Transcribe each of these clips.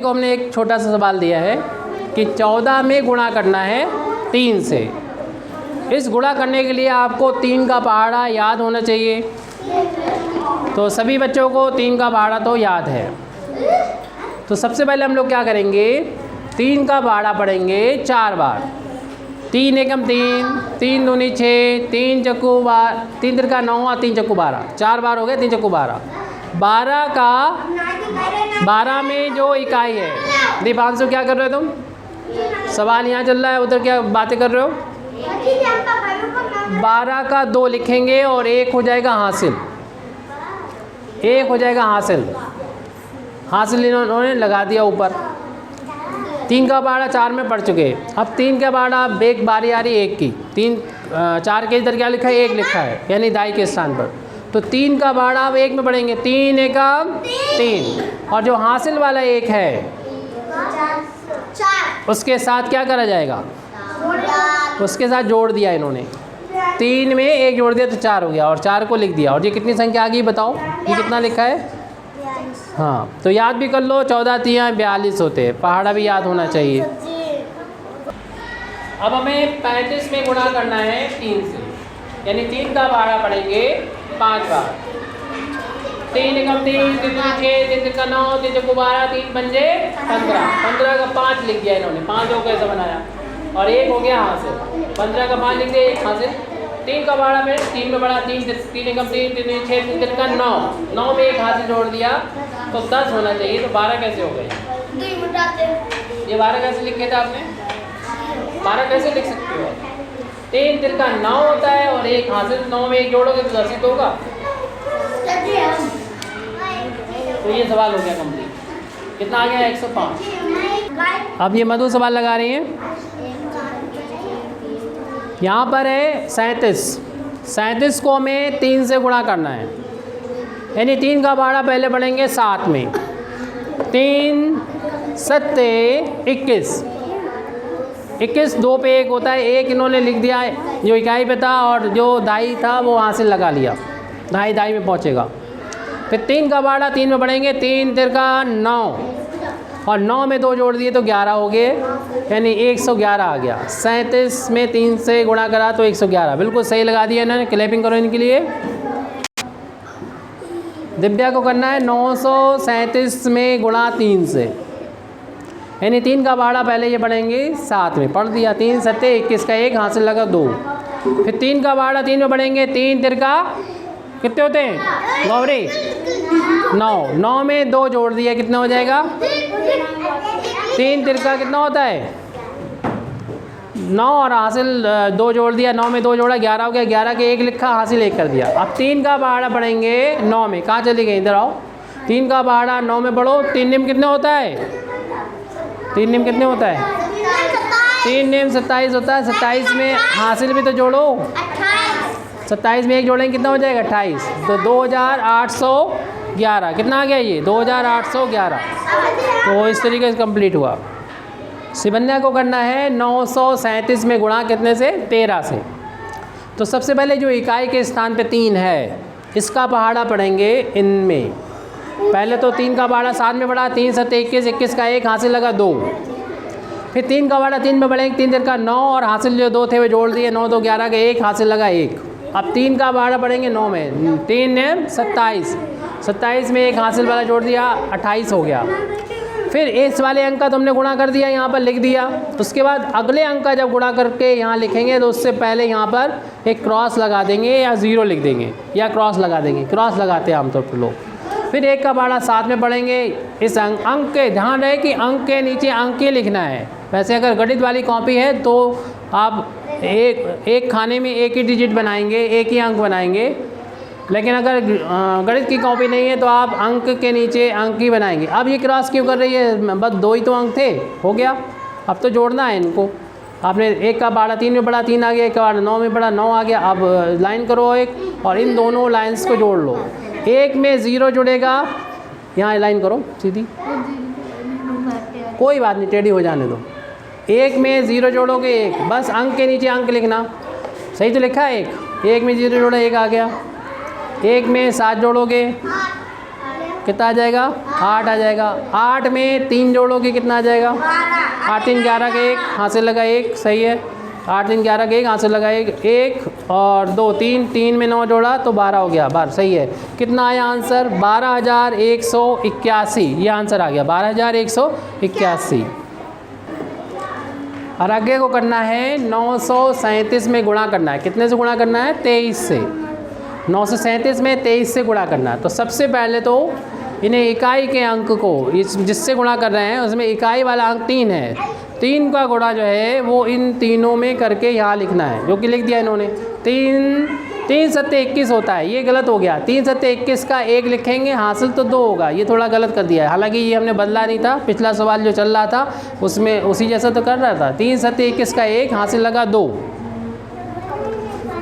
को हमने एक छोटा सा सवाल दिया है कि 14 में गुणा करना है 3 से। इस गुणा करने के लिए आपको 3 का पहाड़ा याद होना चाहिए। तो सभी बच्चों को 3 का पहाड़ा तो याद है। तो सबसे पहले हम लोग क्या करेंगे, 3 का पहाड़ा पढ़ेंगे 4 बार। 3 एकम 3, 3 दूनी 6, 3 चक्कू 3 तिरका 9 और 3 चक्कू 12, 4 बार हो गए, 3 चक्कू 12। 12 में जो इकाई है, दीपांशु क्या कर रहे हो तुम? सवाल यहाँ चल रहा है, उधर क्या बातें कर रहे हो? 12 का 2 लिखेंगे और 1 हो जाएगा हासिल। 1 हो जाएगा हासिल। हासिल इन्होंने लगा दिया ऊपर। 3 का पहाड़ा 4 में पढ़ चुके। अब 3 का पहाड़ा एक बारी आ रही 1 की। 4 के इधर क्या लिखा है? 1 लिखा है, यानी दाई के स्थान पर। तो 3 का पहाड़ा अब 1 में पढ़ेंगे। 3 एकम 3, और जो हासिल वाला 1 है उसके साथ क्या करा जाएगा? उसके साथ जोड़ दिया इन्होंने। 3 में 1 जोड़ दिया तो 4 हो गया, और 4 को लिख दिया। और ये कितनी संख्या आ गई बताओ? ये कितना लिखा है? हाँ, तो याद भी कर लो, 14 3 42 होते हैं। पहाड़ा भी याद होना चाहिए। अब हमें 35 में गुणा करना है 3 से, यानी 3 का पहाड़ा पढ़ेंगे 5 बार। 3 एकम 3, 3 दूनी 6, 3 तिरका 9, 3 चक्कू 12, 3 पंजे 15। 15 का 5 लिख दिया इन्होंने। 5 को कैसे बनाया? और 1 हो गया हासिल। 15 का 5 लिख दिया, 1 हासिल। 3 का पहाड़ा में 3 में बढ़ा 3 एकम 3, 3 दूनी 6, 3 तिरका 9, 9 में 1 हासिल जोड़ दिया तो 10 होना चाहिए। तो 12 कैसे हो गए? ये 12 कैसे लिखे थे आपने? 12 कैसे लिख सकते हो? 3 तिरका 9 होता है और 1 हासिल। 9 में 1 जोड़ोगे तो 10 ही तो होगा। तो ये सवाल हो गया कंप्लीट। कितना आ गया? 105। अब ये मधु सवाल लगा रही हैं। यहाँ पर है 37। 37 को हमें 3 से गुणा करना है, यानी 3 का पहाड़ा पहले पढ़ेंगे 7 में। 3 सत्ते 21। 21 2 पे 1 होता है। 1 इन्होंने लिख दिया है जो इकाई पे था, और जो दाई था वो हासिल लगा लिया। दाई में पहुँचेगा। फिर 3 का पहाड़ा 3 में पढ़ेंगे। 3 तिरका 9, और 9 में 2 जोड़ दिए तो 11 हो गए, यानी 111 आ गया। 37 में 3 से गुणा करा तो 111। बिल्कुल सही लगा दिया इन्होंने। क्लैपिंग करो इनके लिए। दिव्या को करना है 937 में गुणा 3 से, यानी 3 का पहाड़ा पहले ये पढ़ेंगे 7 में। पढ़ दिया। 3 सत्ते 21 का 1 हासिल लगा 2। फिर 3 का पहाड़ा 3 में पढ़ेंगे। 3 तिरका कितने होते हैं गौरी? 9। 9 में 2 जोड़ दिया, कितना हो जाएगा? 3 तिरका कितना होता है? 9, और हासिल 2 जोड़ दिया। 9 में 2 जोड़ा 11 हो गया। 11 के 1 लिखा, हासिल 1 कर दिया। अब 3 का पहाड़ा पढ़ेंगे 9 में। कहाँ चली गई? इधर आओ। 3 का पहाड़ा 9 में पढ़ो। 3 निम कितने होता है? 3 निम कितने होता है? 3 निम 27 होता है। 27 में हासिल भी तो जोड़ो। 27 में 1 जोड़ेंगे कितना हो जाएगा? 28। तो 2811 कितना आ गया? ये 2811। तो इस तरीके से कंप्लीट हुआ। शिवन्या को करना है 937 में गुणा कितने से? 13 से। तो सबसे पहले जो इकाई के स्थान पे 3 है, इसका पहाड़ा पढ़ेंगे इनमें। पहले तो 3 का पहाड़ा 7 में पढ़ा। 3 सत्ते 21, 21 का 1 हासिल लगा 2। फिर 3 का पहाड़ा 3 में पढ़ेंगे। 3 तिरका 9, और हासिल जो 2 थे वो जोड़ दिए। 9 2 11 के 1 हासिल लगा 1। अब 3 का पहाड़ा पढ़ेंगे 9 में। 3 ने 27, 27 में 1 हासिल वाला जोड़ दिया, 28 हो गया। फिर इस वाले अंक का तुमने गुणा कर दिया, यहाँ पर लिख दिया। उसके बाद अगले अंक का जब गुणा करके यहाँ लिखेंगे तो उससे पहले यहाँ पर एक क्रॉस लगा देंगे, या 0 लिख देंगे, या क्रॉस लगा देंगे। क्रॉस लगाते हैं आमतौर पर लोग। फिर 1 का पहाड़ा 7 में पढ़ेंगे। इस अंक के ध्यान रहे कि अंक के नीचे अंक ही लिखना है। वैसे अगर गणित वाली कॉपी है तो आप एक खाने में 1 ही डिजिट बनाएंगे, 1 ही अंक बनाएंगे। लेकिन अगर गणित की कॉपी नहीं है तो आप अंक के नीचे अंक ही बनाएंगे। अब ये क्रॉस क्यों कर रही है? बस 2 ही तो अंक थे, हो गया। अब तो जोड़ना है इनको। आपने 1 का पहाड़ा 3 में पढ़ा, 3 आ गया। 1 का पहाड़ा 9 में पढ़ा, 9 आ गया। अब लाइन करो एक, और इन दोनों लाइन्स को जोड़ लो। 1 में 0 जुड़ेगा, यहाँ लाइन करो सीधी, कोई बात नहीं, टेढ़ी हो जाने दो। 1 में 0 जोड़ोगे 1, बस अंक के नीचे अंक लिखना। सही तो लिखा है 1 में 0 जोड़ा 1 आ गया। 1 में 7 जोड़ोगे कितना आ जाएगा 8 आ जाएगा। 8 में 3 जोड़ोगे कितना आ जाएगा 8 3 11 के 1 हासिल लगा 1 सही है। 8 3 11 के 1 हासिल लगा 1 और 2 3 3 में 9 जोड़ा तो 12 हो गया 12 सही है। कितना आया आंसर 12,181 ये आंसर आ गया 12,181। और आगे को करना है 937 में गुणा करना है। कितने से गुणा करना है 23 से। 937 में 23 से गुणा करना है। तो सबसे पहले तो इन्हें इकाई के अंक को जिससे गुणा कर रहे हैं उसमें इकाई वाला अंक 3 है। 3 का गुणा जो है वो इन तीनों में करके यहाँ लिखना है, जो कि लिख दिया इन्होंने। 3 सत्ते 21 होता है, ये गलत हो गया। 3 सत्ते 21 का 1 लिखेंगे, हासिल तो 2 होगा, ये थोड़ा गलत कर दिया है। हालांकि ये हमने बदला नहीं था, पिछला सवाल जो चल रहा था उसमें उसी जैसा तो कर रहा था। 3 सत्ते 21 का 1 हासिल लगा 2।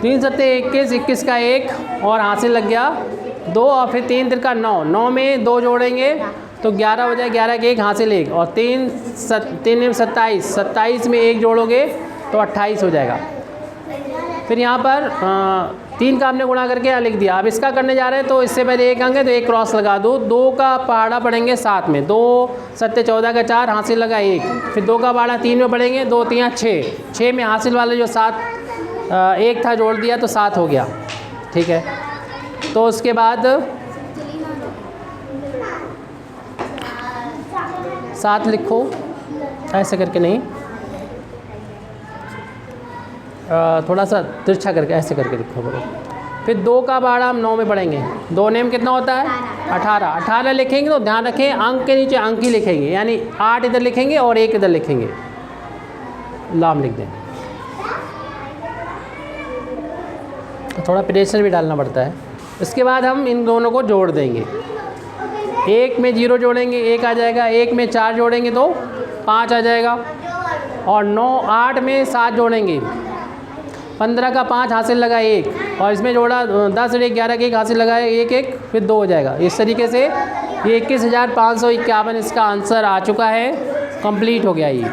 3 सत्ते 21 21 का 1 और हासिल लग गया 2 और फिर 3 3 का 9 9 में 2 जोड़ेंगे तो 11 हो जाए। 11 के 1 हासिल 1 और 3 में 27 27 में 1 जोड़ोगे तो 28 हो जाएगा। फिर यहाँ पर 3 का हमने गुणा करके यहाँ लिख दिया। अब इसका करने जा रहे हैं तो इससे पहले 1 अंक है तो 1 क्रॉस लगा दो। 2 का पहाड़ा पढ़ेंगे 7 में, 2 सत्ते 14 का 4 हासिल लगा 1। फिर 2 का पहाड़ा 3 में पढ़ेंगे, 2 3 6 6 में हासिल वाले जो 7 1 था जोड़ दिया तो 7 हो गया। ठीक है, तो उसके बाद 7 लिखो, ऐसे करके नहीं, थोड़ा सा तिरछा करके ऐसे करके लिखो बोलो। फिर 2 का पहाड़ा हम 9 में पढ़ेंगे। 2 नेम कितना होता है 18। 18 लिखेंगे तो ध्यान रखें अंक के नीचे अंक ही लिखेंगे, यानी 8 इधर लिखेंगे और 1 इधर लिखेंगे, लाम लिख दें। तो थोड़ा प्रेशर भी डालना पड़ता है। इसके बाद हम इन दोनों को जोड़ देंगे। 1 में 0 जोड़ेंगे 1 आ जाएगा, 1 में 4 जोड़ेंगे तो 5 आ जाएगा और 8 में 7 जोड़ेंगे 15 का 5 हासिल लगा 1 और इसमें जोड़ा 10 और 11 के 1 हासिल लगाए 1 1 फिर 2 हो जाएगा। इस तरीके से ये 21,551 इसका आंसर आ चुका है, कंप्लीट हो गया ये।